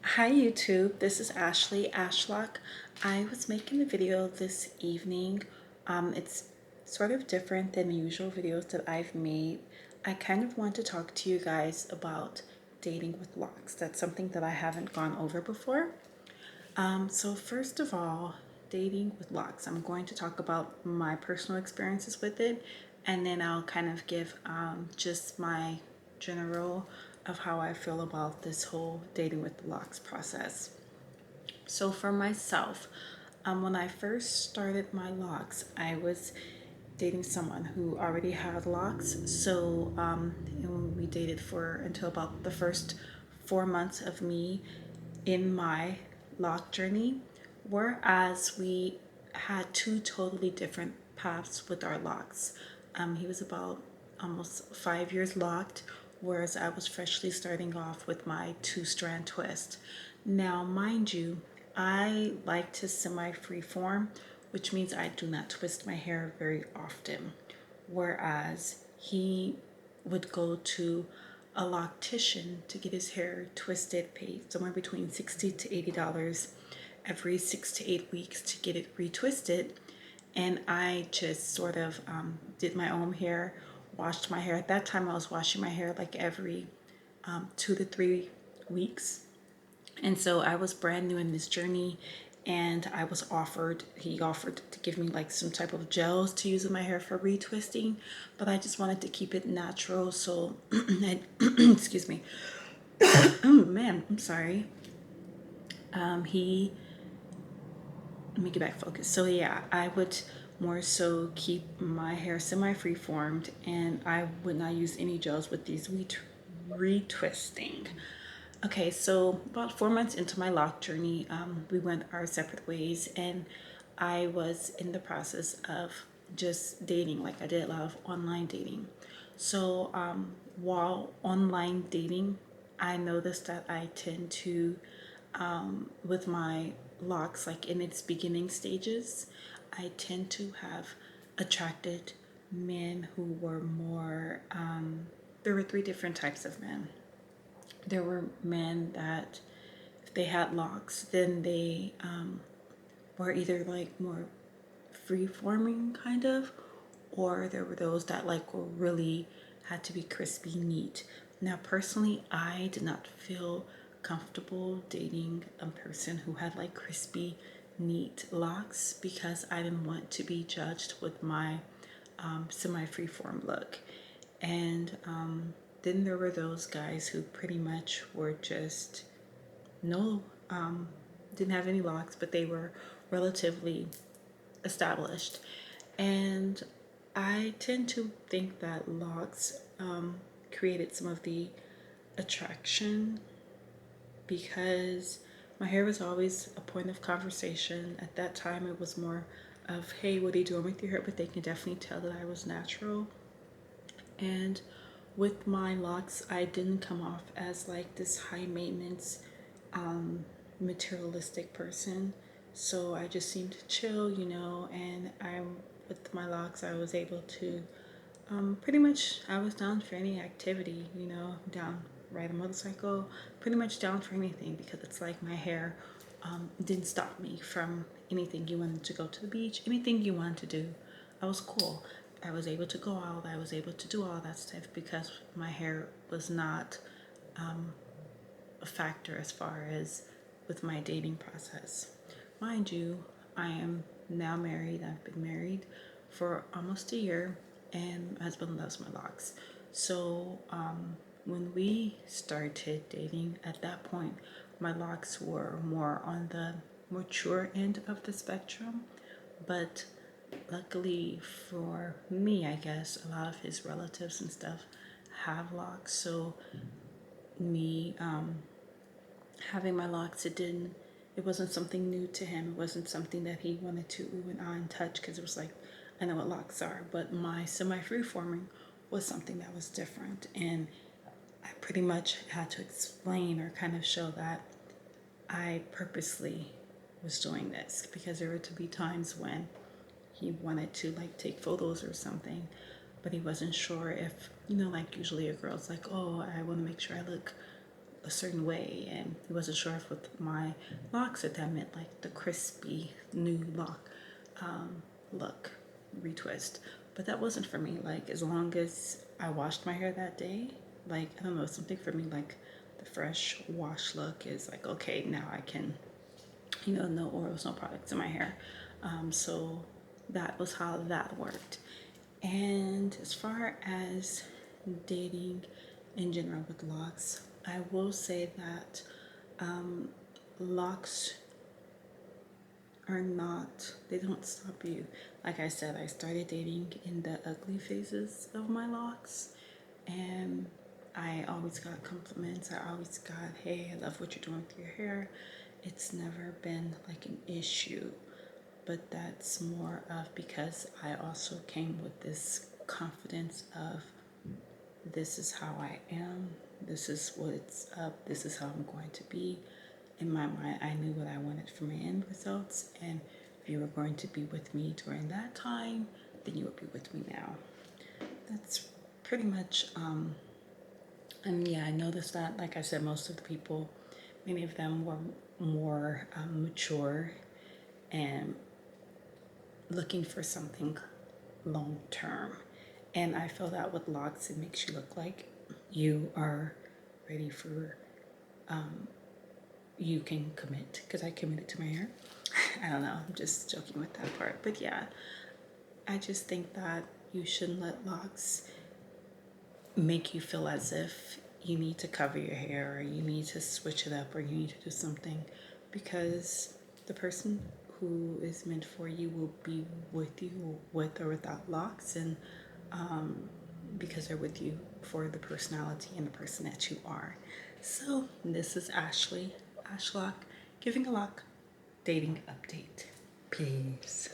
Hi YouTube, this is Ashley Ashlock. I was making a video this evening. It's sort of different than the usual videos that I've made. I kind of want to talk to you guys about dating with locks. That's something that I haven't gone over before. So first of all, dating with locks. I'm going to talk about my personal experiences with it, and then I'll kind of give just my general of how I feel about this whole dating with locks process. So for myself, when I first started my locks, I was dating someone who already had locks. So and we dated for until about the first 4 months of me in my lock journey, whereas we had two totally different paths with our locks. He was about almost 5 years locked, whereas I was freshly starting off with my two-strand twist. Now, mind you, I like to semi-freeform, which means I do not twist my hair very often, whereas he would go to a loctician to get his hair twisted, pay somewhere between $60 to $80 every 6 to 8 weeks to get it retwisted. And I just sort of did my own hair, washed my hair. At that time, I was washing my hair like every 2 to 3 weeks. And so I was brand new in this journey, and he offered to give me like some type of gels to use in my hair for retwisting, but I just wanted to keep it natural. So, excuse me. Oh man, I'm sorry. He Let me get back focused. So yeah, I would more so keep my hair semi-free formed, and I would not use any gels with these retwisting. Okay, so about 4 months into my lock journey, we went our separate ways, and I was in the process of just dating. Like I did a lot of online dating. So while online dating, I noticed that I tend to with my locks, like in its beginning stages, I tend to have attracted men who were more, there were three different types of men. There were men that if they had locks, then they were either like more free forming kind of, or there were those that like were really had to be crispy neat. Now, personally, I did not feel comfortable dating a person who had like crispy neat locks because I didn't want to be judged with my semi freeform look. And then there were those guys who pretty much were just no, didn't have any locks, but they were relatively established. And I tend to think that locks created some of the attraction because my hair was always a point of conversation. At that time, it was more of, hey, what are you doing with your hair? But they can definitely tell that I was natural. And with my locks, I didn't come off as like this high maintenance, materialistic person. So I just seemed to chill, and with my locks, I was able to pretty much, I was down for any activity, down, ride a motorcycle, pretty much down for anything because it's like my hair didn't stop me from anything. You wanted to go to the beach, anything you wanted to do, I was cool. I was able to go out, I was able to do all that stuff because my hair was not a factor as far as with my dating process. Mind you, I am now married. I've been married for almost a year, and my husband loves my locks. So when we started dating, at that point, my locks were more on the mature end of the spectrum, but luckily for me, I guess a lot of his relatives and stuff have locks. So me having my locks, it wasn't something new to him. It wasn't something that he wanted to ooh and ah and touch because it was like, I know what locks are. But my semi-free forming was something that was different, and I pretty much had to explain or kind of show that I purposely was doing this because there were to be times when he wanted to like take photos or something, but he wasn't sure if, like usually a girl's like, oh, I want to make sure I look a certain way, and he wasn't sure if with my locks if that meant like the crispy new look retwist. But that wasn't for me. Like as long as I washed my hair that day, like I don't know, something for me like the fresh wash look is like okay, now I can, you know, no oils, no products in my hair. So that was how that worked. And as far as dating in general with locks, I will say that locks are not, they don't stop you. Like I said, I started dating in the ugly phases of my locks, and I always got compliments. I always got, hey, I love what you're doing with your hair. It's never been like an issue, but that's more of because I also came with this confidence of this is how I am, this is what's up, this is how I'm going to be. In my mind, I knew what I wanted for my end results, and if you were going to be with me during that time, then you would be with me now. That's pretty much, and yeah, I noticed that, like I said, most of the people, many of them were more mature and looking for something long term. And I feel that with locks, it makes you look like you are ready for, you can commit. Because I committed to my hair. I don't know, I'm just joking with that part. But yeah, I just think that you shouldn't let locks make you feel as if you need to cover your hair or you need to switch it up or you need to do something, because the person who is meant for you will be with you with or without locks, and because they're with you for the personality and the person that you are. So this is Ashley Ashlock giving a lock dating update. Peace.